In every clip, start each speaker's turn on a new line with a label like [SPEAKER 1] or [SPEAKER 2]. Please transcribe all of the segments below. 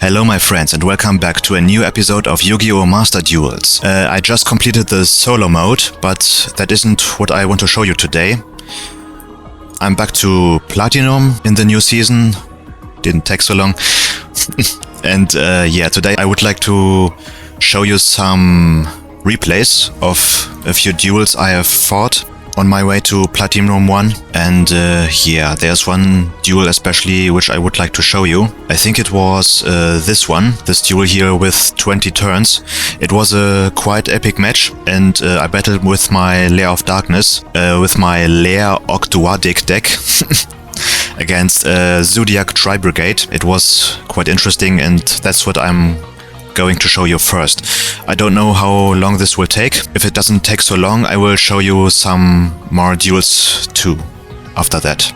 [SPEAKER 1] Hello my friends and welcome back to a new episode of Yu-Gi-Oh! Master Duels. I just completed the solo mode, but that isn't what I want to show you today. I'm back to Platinum in the new season. Didn't take so long. And today I would like to show you some replays of a few duels I have fought on my way to Platinum 1. And there's one duel especially which I would like to show you. I think it was this duel here with 20 turns. It was a quite epic match, and I battled with my Lair of Darkness, with my Lair Ogdoadic deck against Zoodiac Tri-Brigade. It was quite interesting, and that's what I'm going to show you first. I don't know how long this will take. If it doesn't take so long, I will show you some more duels too after that,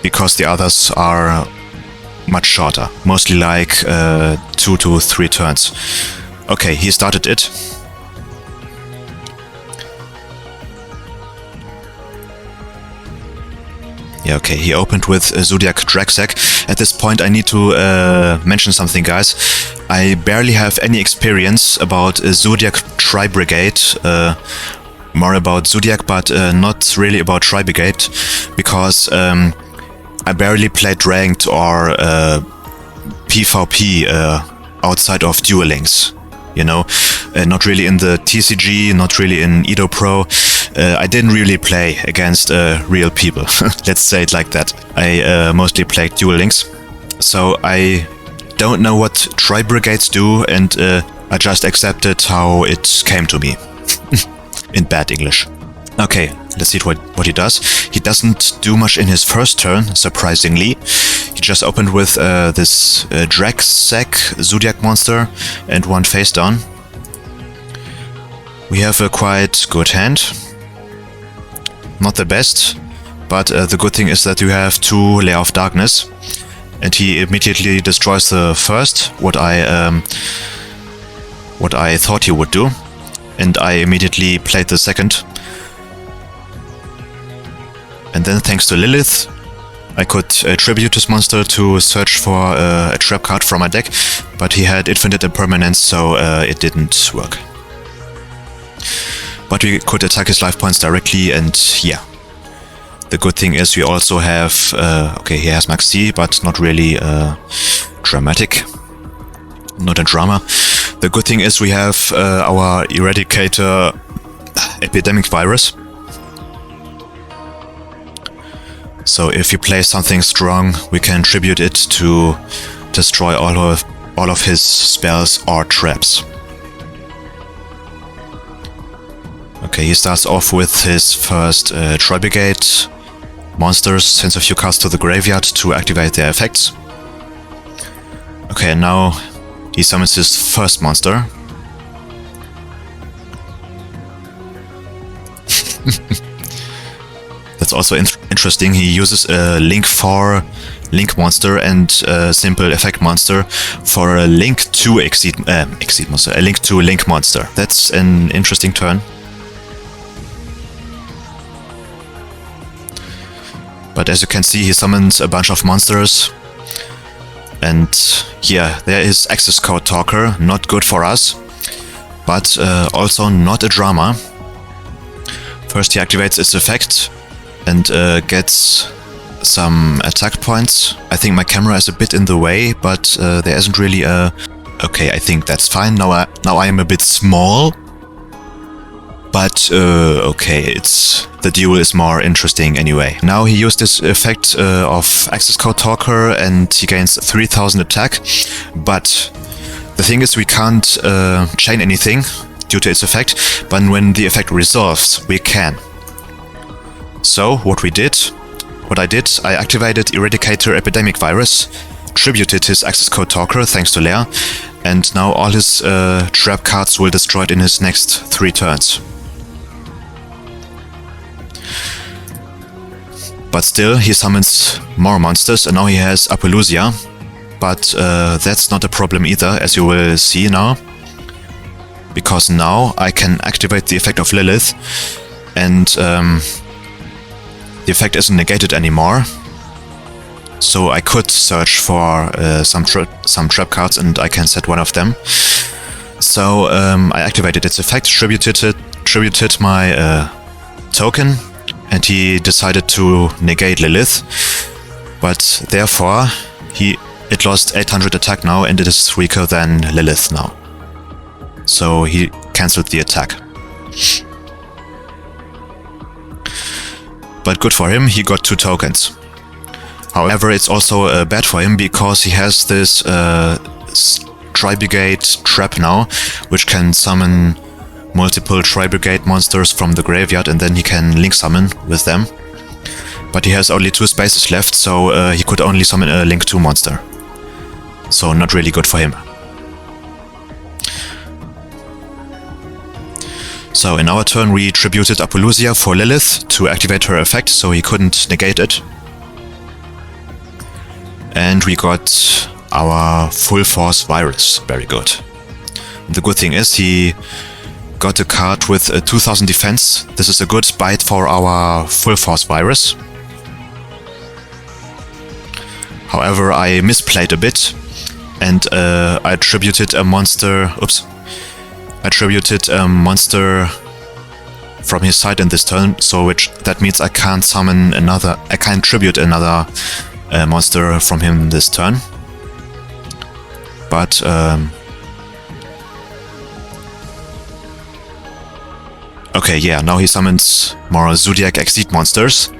[SPEAKER 1] because the others are much shorter, mostly like 2 to 3 turns. Okay, he started it. Yeah, okay, he opened with Zoodiac Dragsack. At this point I need to mention something, guys. I barely have any experience about Zoodiac Tri-Brigade, more about Zoodiac, but not really about Tri-Brigade, because I barely played ranked or PvP outside of Duel Links. You know, not really in the TCG, not really in Edo Pro. I didn't really play against real people. Let's say it like that. I mostly played Duel Links, so I don't know what Tri-Brigades do, and I just accepted how it came to me. In bad English. Okay, let's see what he does. He doesn't do much in his first turn, surprisingly. He just opened with this Dragsack Zoodiac monster and one face down. We have a quite good hand. Not the best, but the good thing is that you have 2 Lair of Darkness, and he immediately destroys the first, what I thought he would do, and I immediately played the second. And then, thanks to Lilith, I could tribute this monster to search for a trap card from my deck, but he had infinite impermanence, so it didn't work. But we could attack his life points directly, and yeah. The good thing is we also have, okay, he has Max C, but not really dramatic. Not a drama. The good thing is we have our Eradicator Epidemic Virus. So if you play something strong, we can tribute it to destroy all of his spells or traps. Okay, he starts off with his first Tri-Brigade monsters, sends a few cards to the graveyard to activate their effects. Okay, and now he summons his first monster. That's also interesting. He uses a Link 4 Link monster and a simple effect monster for a Link 2 Exceed monster, a Link 2 Link monster. That's an interesting turn. But as you can see, he summons a bunch of monsters. And yeah, there is access code talker, not good for us, but also not a drama. First he activates its effect and gets some attack points. I think my camera is a bit in the way, but there isn't really a... Okay, I think that's fine. Now I am a bit small. But okay, the duel is more interesting anyway. Now he used this effect of Access Code Talker and he gains 3000 attack. But the thing is, we can't chain anything due to its effect, but when the effect resolves, we can. So what I did, I activated Eradicator Epidemic Virus, tributed his Access Code Talker thanks to Lair, and now all his trap cards will destroy it in his next 3 turns. But still, he summons more monsters, and now he has Apollousia. But that's not a problem either, as you will see now. Because now I can activate the effect of Lilith, and the effect isn't negated anymore. so I could search for some trap cards, and I can set one of them. So I activated its effect, tributed my token, and he decided to negate Lilith. But therefore, it lost 800 attack now, and it is weaker than Lilith now. So he cancelled the attack. But good for him, he got 2 tokens. However, it's also bad for him because he has this Tri-Brigade trap now, which can summon multiple Tri-Brigade monsters from the graveyard, and then he can link summon with them. But he has only 2 spaces left, so he could only summon a Link 2 monster. So not really good for him. So in our turn we tributed Apollousia for Lilith to activate her effect, so he couldn't negate it. And we got our full force virus, very good. The good thing is he got a card with a 2000 defense. This is a good bite for our full force virus. However, I misplayed a bit, and I tributed a monster. Oops. I tributed a monster from his side in this turn, so that means I can't summon another. I can't tribute another monster from him this turn. But okay, yeah. Now he summons more Zoodiac Exceed monsters.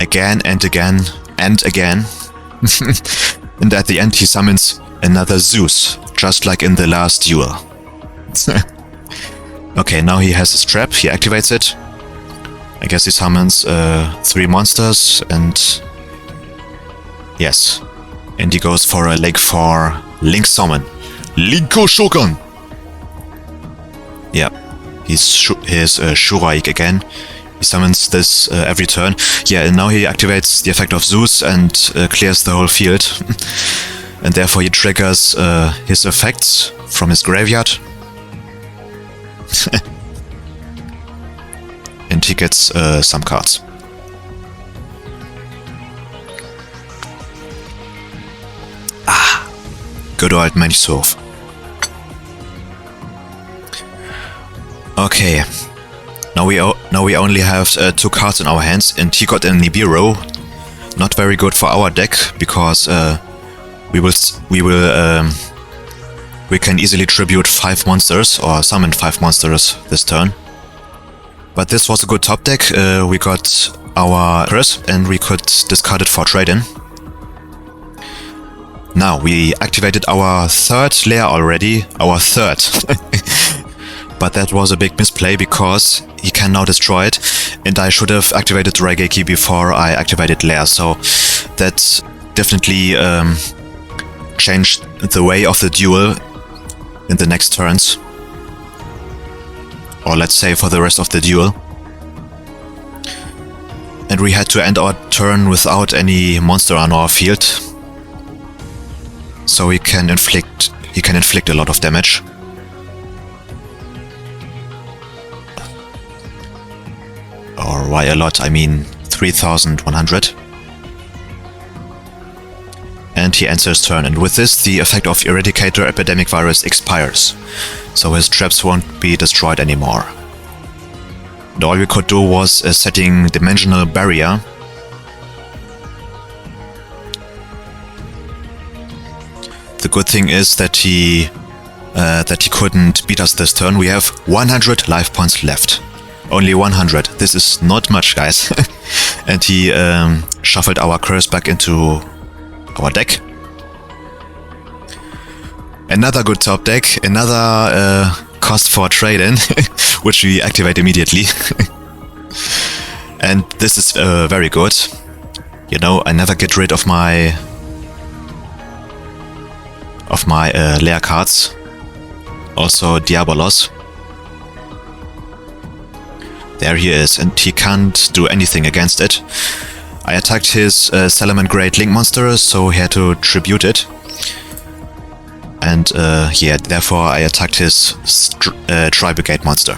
[SPEAKER 1] Again and again and again. And at the end he summons another Zeus, just like in the last duel. Okay, now he has his trap, he activates it. I guess he summons 3 monsters, and yes. And he goes for a Lake 4 Link Summon. Linko Shogun! Yeah, he's Shuraik again. He summons this every turn. Yeah, and now he activates the effect of Zeus and clears the whole field. And therefore he triggers his effects from his graveyard. And he gets some cards. Ah, good old Manchsurf. Okay. Now we only have 2 cards in our hands, and he got a Nibiru. Not very good for our deck because we can easily tribute 5 monsters or summon 5 monsters this turn. But this was a good top deck. We got our curse and we could discard it for trade-in. Now we activated our 3rd lair already. Our 3rd. But that was a big misplay because he can now destroy it, and I should have activated Raigeki before I activated Lair, so that definitely changed the way of the duel in the next turns. Or let's say for the rest of the duel. And we had to end our turn without any monster on our field. So he can inflict a lot of damage. Or why a lot, I mean 3100. And he ends his turn, and with this the effect of Eradicator Epidemic Virus expires, so his traps won't be destroyed anymore. And all we could do was setting Dimensional Barrier. The good thing is that he couldn't beat us this turn. We have 100 life points left. Only 100. This is not much, guys. And he shuffled our curse back into our deck. Another good top deck. Another cost for trade-in, which we activate immediately. And this is very good. You know, I never get rid of my lair cards. Also Diabolos. There he is, and he can't do anything against it. I attacked his Salamand Great Link monster, so he had to tribute it. And yeah, therefore I attacked his Tri-Brigade monster.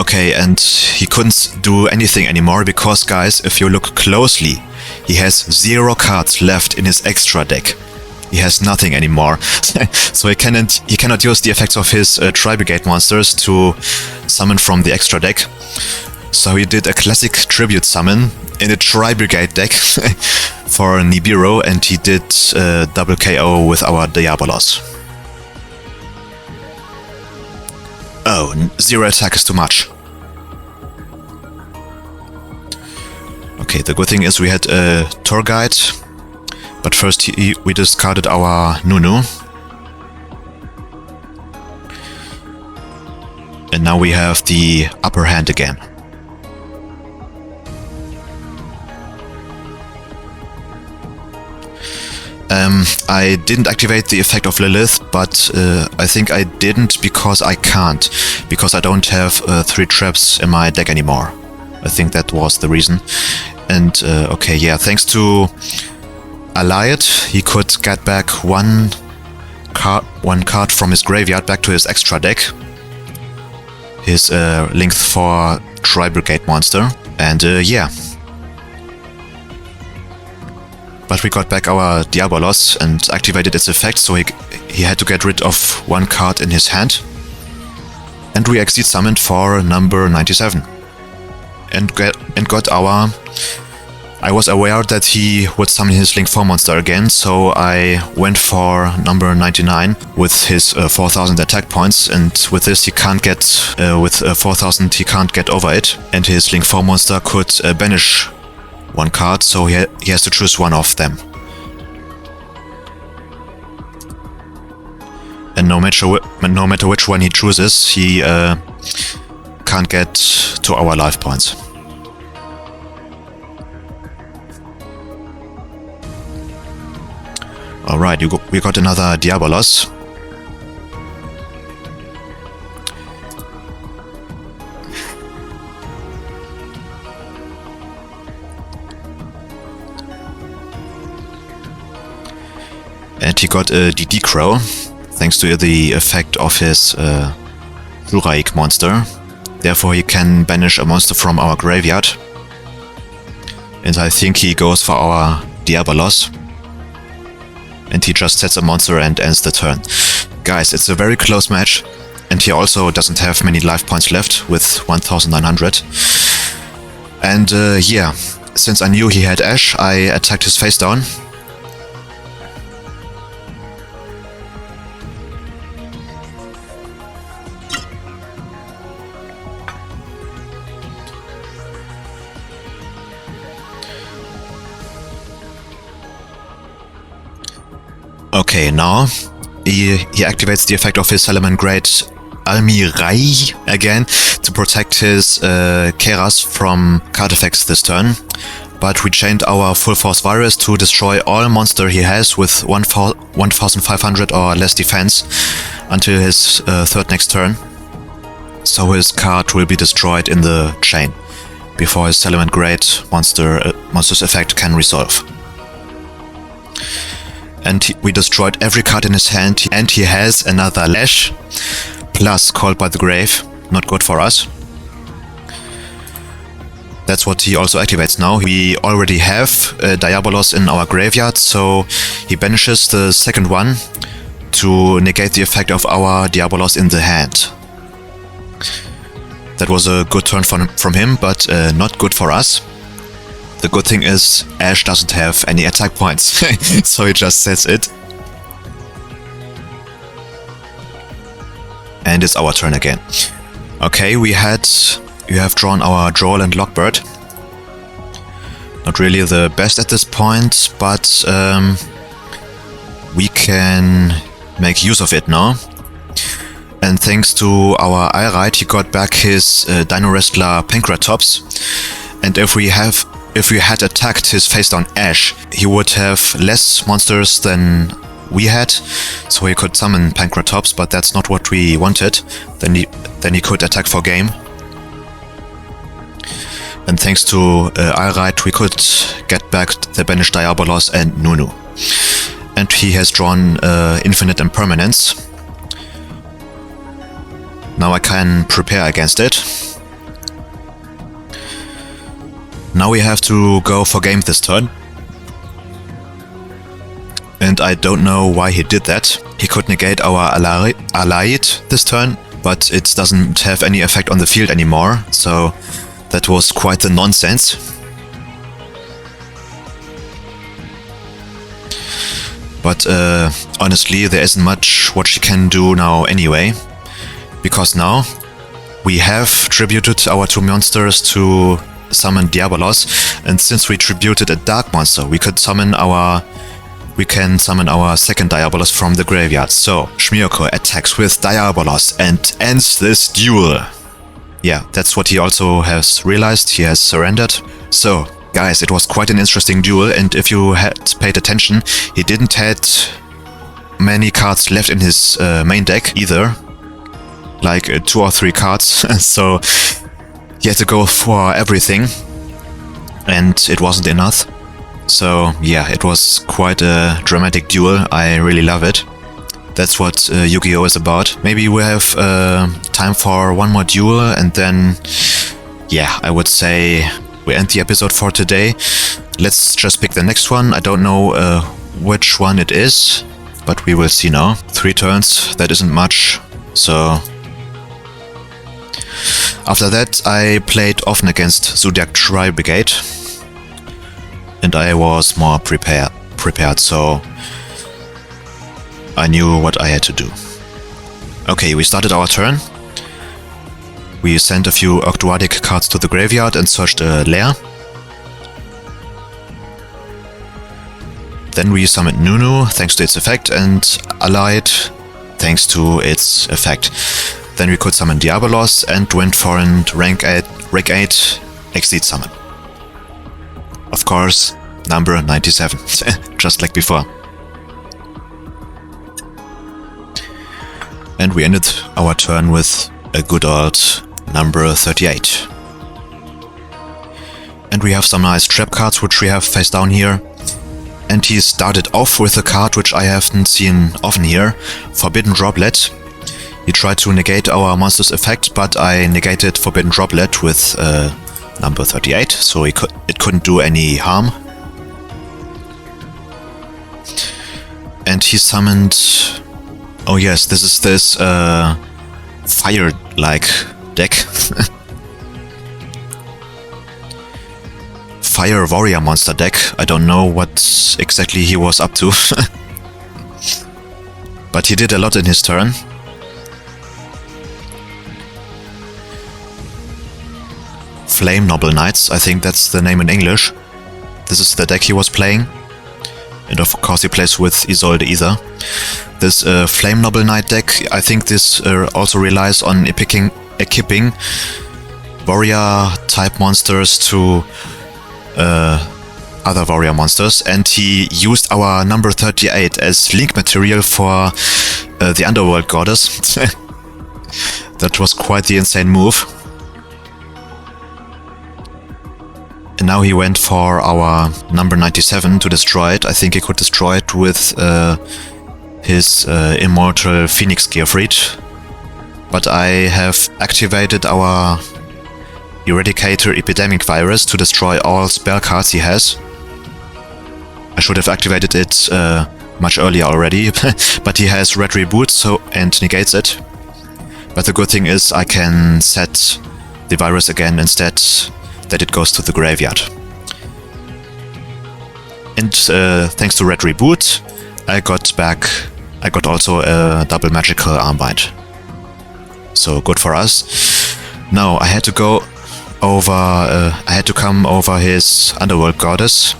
[SPEAKER 1] Okay, and he couldn't do anything anymore because, guys, if you look closely, he has 0 cards left in his extra deck. He has nothing anymore. So he cannot use the effects of his Tri-Brigade monsters to summon from the extra deck. So he did a classic tribute summon in a Tri-Brigade deck for Nibiru, and he did double KO with our Diabolos. Oh, 0 attack is too much. Okay, the good thing is we had a tour guide, but first we discarded our Nunu. And now we have the upper hand again. I didn't activate the effect of Lilith, but I think I didn't because I can't. Because I don't have 3 traps in my deck anymore. I think that was the reason. And okay, yeah, thanks to Allied, he could get back one card from his graveyard back to his extra deck. His Link 4 Tri-Brigade monster. And yeah. But we got back our Diabolos and activated its effect, so he had to get rid of 1 card in his hand. And we exceed summoned for number 97. And got our... I was aware that he would summon his Link 4 monster again, so I went for number 99 with his 4000 attack points, and with this he can't get... with 4000 he can't get over it, and his Link 4 monster could banish 1 card, so he has to choose one of them. And no matter which one he chooses, he can't get to our life points. Alright, we got another Diabolos. And he got a DD Crow, thanks to the effect of his Zoodiac monster. Therefore he can banish a monster from our graveyard. And I think he goes for our Diabolos. And he just sets a monster and ends the turn. Guys, it's a very close match. And he also doesn't have many life points left with 1900. And yeah, since I knew he had Ash, I attacked his face down. Okay, now he activates the effect of his Salomon Great Almirai again to protect his Keras from card effects this turn. But we chained our Full Force Virus to destroy all monster he has with 1500 or less defense until his third next turn. So his card will be destroyed in the chain before his Salomon Great monster's effect can resolve. And we destroyed every card in his hand, and he has another Lash, plus Called by the Grave, not good for us. That's what he also activates now. We already have Diabolos in our graveyard, so he banishes the second one to negate the effect of our Diabolos in the hand. That was a good turn from him, but not good for us. The good thing is, Ash doesn't have any attack points, so he just sets it. And it's our turn again. Okay, you have drawn our Duel and Lockbird. Not really the best at this point, but we can make use of it now. And thanks to our Irite, he got back his Dino Wrestler Pankratops. And if we had attacked his face-down Ash, he would have less monsters than we had, so he could summon Pankratops, but that's not what we wanted. Then he could attack for game. And thanks to Irite, we could get back the banished Diabolos and Nunu. And he has drawn Infinite Impermanence. Now I can prepare against it. Now we have to go for game this turn. And I don't know why he did that. He could negate our allied this turn, but it doesn't have any effect on the field anymore, so that was quite the nonsense. But honestly, there isn't much what she can do now anyway, because now we have tributed our 2 monsters to summon Diabolos, and since we tributed a dark monster, we can summon our second Diabolos from the graveyard. So Yugioh attacks with Diabolos and ends this duel. Yeah, that's what he also has realized. He has surrendered. So guys, it was quite an interesting duel, and if you had paid attention, he didn't had many cards left in his main deck either, like 2 or 3 cards. So he had to go for everything, and it wasn't enough. So yeah, it was quite a dramatic duel. I really love it. That's what Yugioh is about. Maybe we have time for one more duel, and then yeah, I would say we end the episode for today. Let's just pick the next one. I don't know which one it is, but we will see now. 3 turns, that isn't much. So after that I played often against Zoodiac Tri-Brigade, and I was more prepared, so I knew what I had to do. Okay, we started our turn. We sent a few Ogdoadic cards to the graveyard and searched a lair. Then we summoned Nunu thanks to its effect, and Allied thanks to its effect. Then we could summon Diabolos and went for a rank 8 Exceed summon. Of course, number 97, just like before. And we ended our turn with a good old number 38. And we have some nice trap cards which we have face down here. And he started off with a card which I haven't seen often here, Forbidden Droplet. He tried to negate our monster's effect, but I negated Forbidden Droplet with number 38, so it couldn't do any harm. And he summoned... oh yes, this is this fire-like deck. Fire warrior monster deck. I don't know what exactly he was up to. But he did a lot in his turn. Infernoble Knights, I think that's the name in English. This is the deck he was playing. And of course he plays with Isolde either. This Infernoble Knight deck, I think this also relies on equipping warrior type monsters to other warrior monsters, and he used our number 38 as link material for the Underworld Goddess. That was quite the insane move. And now he went for our number 97 to destroy it. I think he could destroy it with his Immortal Phoenix Gearfried. But I have activated our Eradicator Epidemic Virus to destroy all spell cards he has. I should have activated it much earlier already, but he has Red Reboot and negates it. But the good thing is I can set the virus again instead, that it goes to the graveyard. And thanks to Red Reboot, I got also a double magical armbind. So good for us. Now I had to go over, I had to come over his Underworld Goddess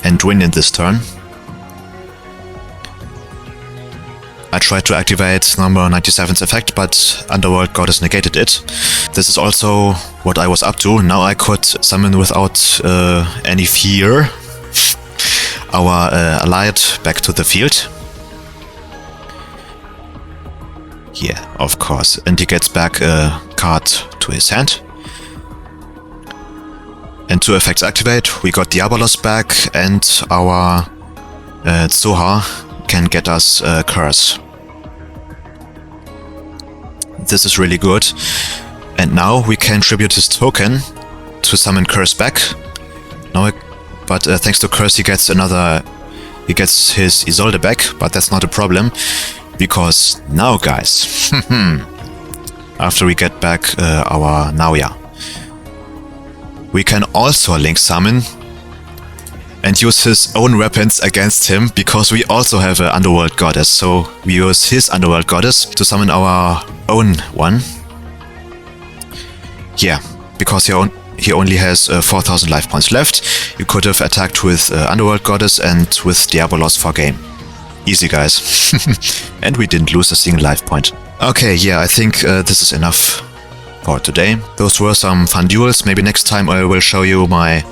[SPEAKER 1] and win in this turn. I tried to activate number 97's effect, but Underworld Goddess negated it. This is also what I was up to. Now I could summon without any fear our allied back to the field. Yeah, of course. And he gets back a card to his hand. And 2 effects activate. We got Diabolos back, and our Zoha can get us a curse. This is really good. And now we can tribute his token to summon curse back. No, but thanks to Curse he gets his Isolde back, but that's not a problem, because now, guys, after we get back our Naoya, we can also link summon and use his own weapons against him, because we also have an Underworld Goddess, so we use his Underworld Goddess to summon our own one. Yeah, because he only has 4000 life points left. You could have attacked with Underworld Goddess and with Diabolos for game. Easy, guys. And we didn't lose a single life point. Okay, yeah, I think this is enough for today. Those were some fun duels. Maybe next time I will show you my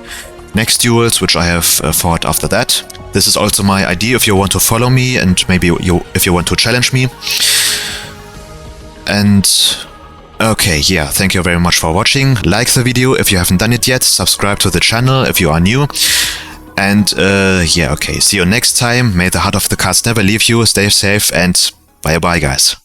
[SPEAKER 1] next duels, which I have fought after that. This is also my idea if you want to follow me and maybe if you want to challenge me. And okay, yeah, thank you very much for watching. Like the video if you haven't done it yet. Subscribe to the channel if you are new. And yeah, okay, see you next time. May the heart of the cards never leave you. Stay safe and bye bye, guys.